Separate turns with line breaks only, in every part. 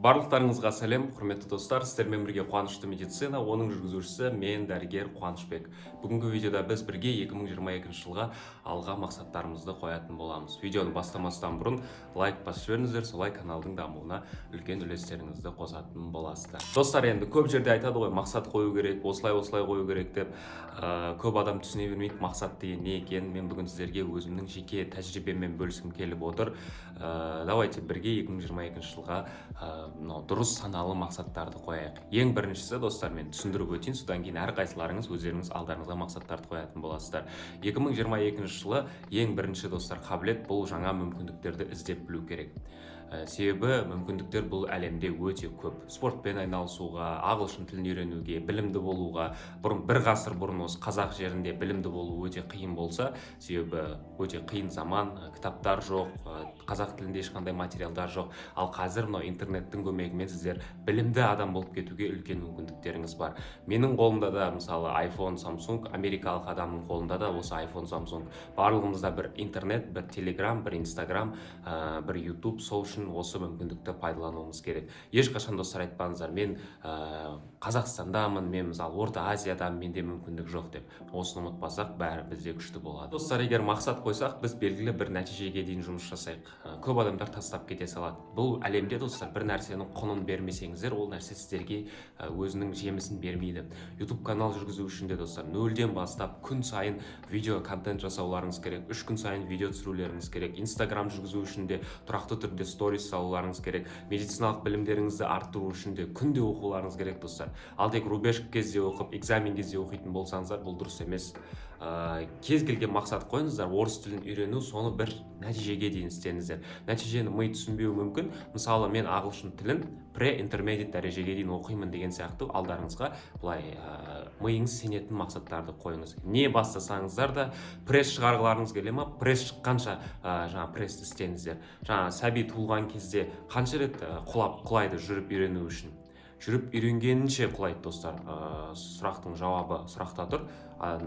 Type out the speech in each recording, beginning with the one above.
Барлықтарыңызға сәлем, құрметті достар. Сіздермен бірге Қуанышты медицина, оның жүргізушісі мен дәрігер Қуанышбек. Бүгінгі видеода біз бірге 2022 жылға алға мақсаттарымызды қоятын боламыз. Видеоны бастамастан бұрын лайк басып жіберіңіздер, солай каналдың дамуына үлкен үлестеріңізді қосатын боласыздар. Достар, енді көп жерде айтады ғой, мақсат қою керек, осылай қою керек деп. Көп адам түсіне бермейді мақсат деген не екенін. Мен бүгін сіздерге өзімнің жеке тәжірибеммен бөліскім келіп отыр. Давайте бірге 2022 жылға дұрыс саналы мақсаттарды қояйық. Ең біріншісі, достар, мен түсіндіріп өтейін, содан кейін әрқайсыларыңыз өздеріңіз алдарыңызға мақсаттарды қоятын боласыздар. 2022 жылы ең бірінші, достар, қабілет бұл жаңа мүмкіндіктерді іздеп білу керек. Себебі мүмкіндіктер бұл әлемде өте көп. Спортпен айналысуға, ағылшын тілін үйренуге, білімді болуға, бір ғасыр бұрын осы қазақ жерінде білімді болу өте қиын болса, себебі өте қиын заман, кітаптар жоқ, қазақ тілінде ешқандай материалдар жоқ. Ал қазір интернеттің көмегімен сіздер білімді адам болып кетуге үлкен мүмкіндіктеріңіз бар. Менің қолымда да мысалы iPhone, Samsung, америкалық адамның қолында да осы iPhone, Samsung. Барлығымызда бір интернет, бір Telegram, бір Instagram, бір YouTube, сол үшін осы мүмкіндікті пайдалануымыз керек. Ешқашан, достар, айтпаңыздар, мен Қазақстандамын, мен мысалы Орта Азиядамын, менде мүмкіндік жоқ деп. Осыны ұмытпасақ, бәрі бізде күшті болады. Достар, егер мақсат қойсақ, біз белгілі бір нәтижеге дейін жұмыс жасайық. Көп адамдар тастап кете салады. Бұл әлемде, достар, бір нәрсенің құнын бермесеңіздер, ол нәрсе сіздерге өзінің жемісін бермейді. YouTube канал жүргізу үшін де, достар, нөлден бастап күн сайын видео контент жасауларыңыз керек, 3 күн сайын видео түсірулеріңіз керек. Instagram жүргізу үшін де тұрақты түрде сторис салуларыңыз керек. Медициналық білімдеріңізді арттыру үшін де күнде оқуларыңыз керек, достар. Ал тек рубеж кезде оқып, экзамен кезде оқитын болсаңыздар, бұл дұрыс емес. Кез келген мақсат қойыңыздар, орыс тілін үйрену, соны бір нәтижеге дейін істеңіздер. Нәтижені ми түсінбеуі мүмкін. Мысалы, мен ағылшын тілін pre-intermediate дәрежеге дейін оқимын деген сияқты алдарыңызға былай миыңыз сенетін мақсаттарды қойыңыз. Не бастасаңыздар да пресс шығарғыларыңыз келе ма? Пресс шыққанша прессті істеңіздер. Сәби туылған кезде қанша рет құлайды жүріп үйрену үшін? Жүріп үйренгенінше құлайды, достар. Сұрақтың жауабы сұрақта тұр.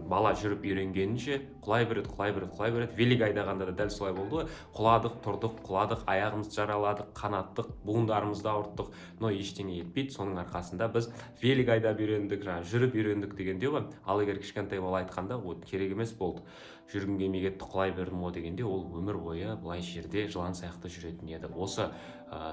Бала жүріп үйренгенінше құлай береді. Велик айдағанда да дәл солай болды ғой. Құладық, тұрдық, құладық, аяғымызды жараладық, қанаттық, буындарымызды ауырттық, но ештеңе етпейді. Соның арқасында біз велик айдап үйрендік, жүріп үйрендік дегенде ғой. Ал егер кішкентай бала айтқанда, керек емес болды. Жүргім келмей кетті, құлай бердім о дегенде, ол өмір бойы былай жерде жылан сияқты жүретін еді. Осы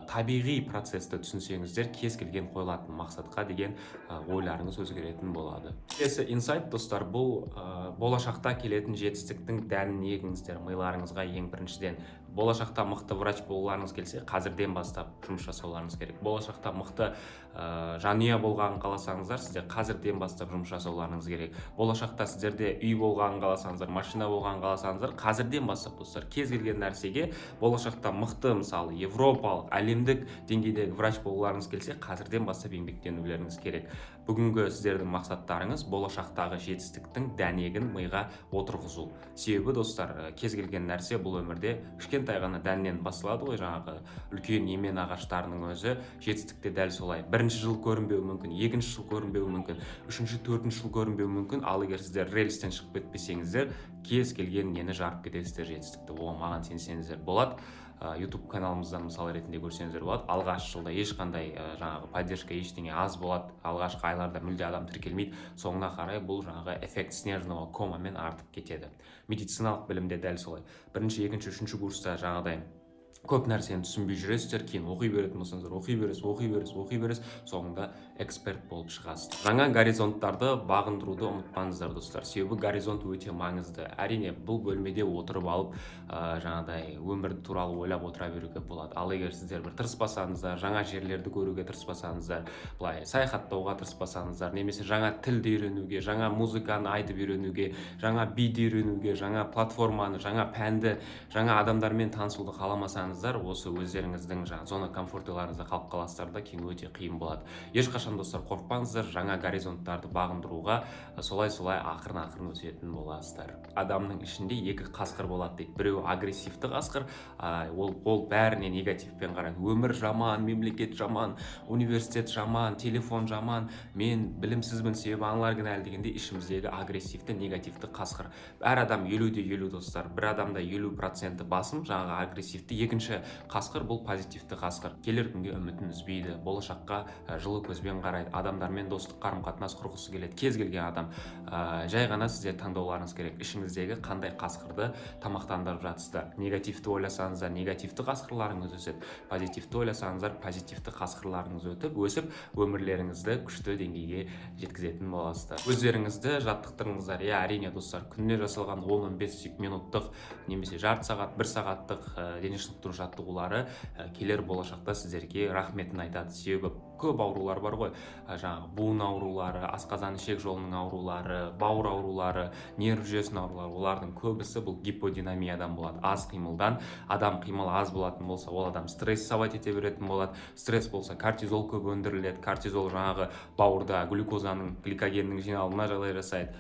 табиғи процесті түсінсеңіздер, кез келген қойылатын мақсатқа деген ойларыңыз өзгеретін болады. Келесі инсайт, достар, бұл болашақта келетін жетістіктің дәнін егіңіздер миларыңызға. Ең біріншіден, болашақта мықты врач болуларыңыз келсе, қазірден бастап жұмыс жасауларыңыз керек. Болашақта мықты жанұя болғанын қаласаңыздар, сіздер қазірден бастап жұмыс жасауларыңыз керек. Болашақта сіздерде үй болғанын қаласаңыздар, машина болғанын қаласаңыздар, қазірден бастап, достар, кез келген нәрсеге болашақта мықты, мысалы, европалық, әлемдік деңгейдегі врач болуларыңыз келсе, қазірден бастап еңбектенулеріңіз керек. Бүгінгі сіздердің мақсаттарыңыз болашақтағы жетістіктің дәнегін миға отырғызу. Себебі, достар, кез келген нәрсе бұл өмірде кішкентай ғана дәннен басталады ғой, жаңағы үлкен емен ағаштарының өзі жетістікте дәл солай. Бірінші жыл көрінбеуі мүмкін, екінші жыл көрінбеуі мүмкін, үшінші, төртінші жыл көрінбеуі мүмкін. Ал егер сіздер рельстен шығып кетпесеңіздер, кез келген нені жарып кетесіздер жетістікті. Оған маған сенсеңіздер болады. YouTube каналымыздан мысал ретінде көрсеңіздер болады. Алғаш жылда ешқандай поддержка ештеңе аз болады. Алғашқы айларда мүлде адам тіркелмейді. Соңына қарай бұл эффект снежного комамен артып кетеді. Медициналық білімде дәл солай. Бірінші, екінші, үшінші курста көп нәрсені түсінбей жүресіздер, кейін оқи беретін болсаңыздар, оқи бересіз, соңында эксперт болып шығасыздар. Жаңа горизонттарды бағындыруды ұмытпаңыздар, достар. Себебі горизонт өте маңызды. Әрине, бұл бөлмеде отырып алып, өмір туралы ойлап отыра беруге болады. Ал егер сіздер бір тырыспасаңыздар, жаңа жерлерді көруге тырыспасаңыздар, былай саяхаттауға тырыспасаңыздар, немесе жаңа тілді үйренуге, жаңа музыканы айтып үйренуге, жаңа биді үйренуге, жаңа платформаны, жаңа пәнді, жаңа адамдармен танысуды қаламасаңыздар, осы өздеріңіздің зона комфорттарыңызда қалып қаласыздар да, кейін өте қиын болады. Ешқашан, достар, қорықпаңыздар, жаңа горизонттарды бағындыруға солай ақырын өсетін боласыздар. Адамның ішінде екі қасқыр болады дейді. Біреу агрессивті қасқыр, ол бәріне негативпен қарайды. Өмір жаман, мемлекет жаман, университет жаман, телефон жаман, мен білімсізбін, себебі аналар кінәлі дегенде ішіміздегі агрессивті, негативті қасқыр. Әр адам 50-де 50, достар. Бір адамда 50% басым жаңағы агрессивті, екінші екінші қасқыр бұл позитивті қасқыр. Келер күнге үмітін үзбейді, болашаққа жылы көзбен қарайды, адамдармен достық қарым-қатынас құрғысы келеді. Кез келген адам жай ғана сіздер таңдауларыңыз керек, ішіңіздегі қандай қасқырды тамақтандырып жатсыздар. Негативті ойласаңыздар, негативті қасқырларыңыз өседі, позитивті ойласаңыздар, позитивті қасқырларыңыз өсіп, өмірлеріңізді күшті деңгейге жеткізетін боласыздар. Өздеріңізді жаттықтырыңыздар. Әрине достар, күніне жасалған 10-15 минуттық немесе жарты сағат, 1 сағаттық дене шынықтыру жаттығулары келер болашақта сіздерге рахметін айтады. Себебі көп аурулар бар ғой, жаңағы буын аурулары, асқазан ішек жолының аурулары, бауыр аурулары, нерв жүйесінің аурулары, олардың көбісі бұл гиподинамиядан болады. Аз қимылдан, адам қимыл аз болатын болса, ол адам стресс сабат ете беретін болады. Стресс болса, кортизол көп өндіріледі. Кортизол жаңағы бауырда глюкозаның, гликогеннің жиналуына жағдай жасайды,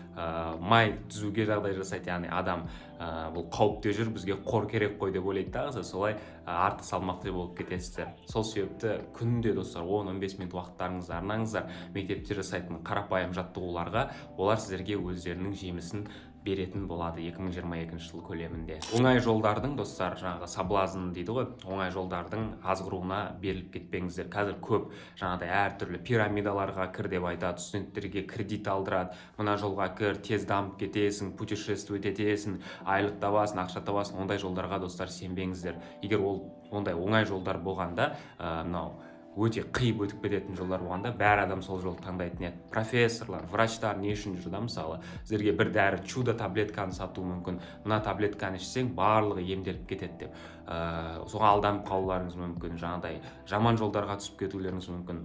май түзуге жағдай жасайды. Яғни адам бұл қауіпте жүр, бізге қор керек қой деп ойлайды да, солай артық салмақты болып кетесіздер. Сол себепті күнде достар 10-15 минут уақыттарыңызды арнаңыздар мектепте жасайтын қарапайым жаттығуларға. Олар сіздерге өздерінің жемісін беретін болады 2022 жыл көлемінде. Оңай жолдардың достар, жаңағы соблазн дейді ғой, оңай жолдардың азғыруына беріліп кетпеңіздер. Қазір көп жаңағыдай әртүрлі пирамидаларға кір деп айтады, студенттерге кредит алдырады. Мына жолға кір, тез дамып кетесің, путешествовать етесің, айлық табасың, ақша табасың. Ондай жолдарға достар сенбеңіздер. Егер ондай оңай жолдар болғанда, мынау өте қиып өтіп кететін жолдар болғанда, бәр адам сол жолды таңдайтын еді. Профессорлар, врачтар не үшін жүр да, мысалы, сіздерге бір дәрі чудо таблетканы сатуы мүмкін. Мына таблетканы ішсең, барлығы емделіп кетеді деп. Соған алданып қалуларыңыз мүмкін, жаңағыдай жаман жолдарға түсіп кетулеріңіз мүмкін.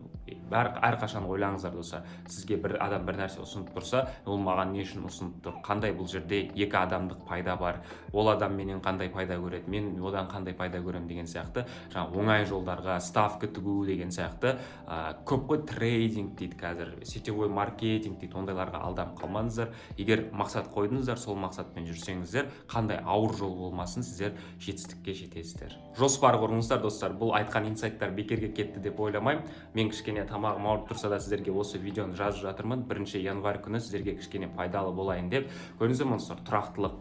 Әрқашан ойлаңыздар достар, сізге бір адам бір нәрсе ұсынып тұрса, ол маған не үшін ұсынып тұр? Қандай бұл жерде екі адамдық пайда бар? Ол адам менен қандай пайда көреді? Мен одан қандай пайда көремін деген сияқты, жаңа оңай жолдарға ставка тігу деген сияқты көп қой, трейдинг дейді қазір, сетевой маркетинг дейді, ондайларға алданып қалмаңыздар. Егер мақсат қойдыңыздар, сол мақсатпен жүрсеңіздер, қандай ауыр жол болмасын, сіздер жетістікке жетесіздер. Жоспар құрыңыздар достар. Бұл айтқан инсайттар бекерге кетті деп ойламаймын. Мен кішкене тамағым ауырып тұрса да сіздерге осы видеоны жазып жатырмын. 1 январь күні сіздерге кішкене пайдалы болайын деп. Көрдіңіздер ме достар, тұрақтылық.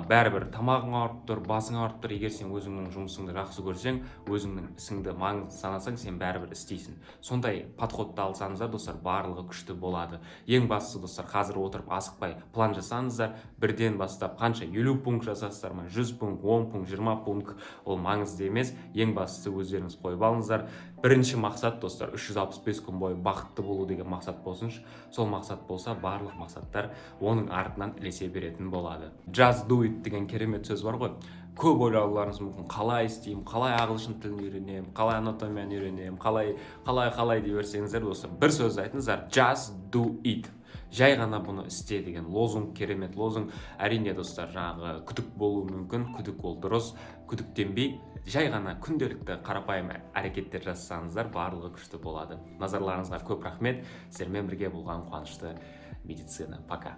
Бәрібір тамағың ауырып тұр, басың ауырып тұр. Егер сен өзіңнің жұмысыңды жақсы көрсең, өзіңнің ісіңді маңызды санасаң, сен бәрібір істейсің. Сондай подходты алсаңыздар достар, барлығы күшті болады. Ең бастысы достар, қазір отырып асықпай план жасаңыздар. Бірден бастап қанша 50 пункт жасасыздар ма, 100 пункт, 10 пункт, 20 пункт, ол маңызды емес. Ең бастысы өздеріңіз қойып алыңыздар. Бірінші мақсат достар, 365 күн бойы бақытты болу деген мақсат болсыншы. Сол мақсат болса, барлық мақсаттар оның артынан ілесе беретін болады. Just do it деген керемет сөз бар ғой. Көп ойлауларыңыз мүмкін, қалай істеймін, қалай ағылшын тілін үйренемін, қалай анатомияны үйренемін, қалай дей берсеңіздер достар, бір сөз айтыңыздар, just do it. Жай ғана бұны істе деген лозунг, керемет лозунг. Әрине достар, жаңағы күдік болуы мүмкін, күдік ол дұрыс, күдіктенбей, жай ғана күнделікті қарапайым әрекеттер жасасаңыздар, барлығы күшті болады. Назарларыңызға көп рахмет. Сіздермен бірге болған қуанышты медицина. Пока.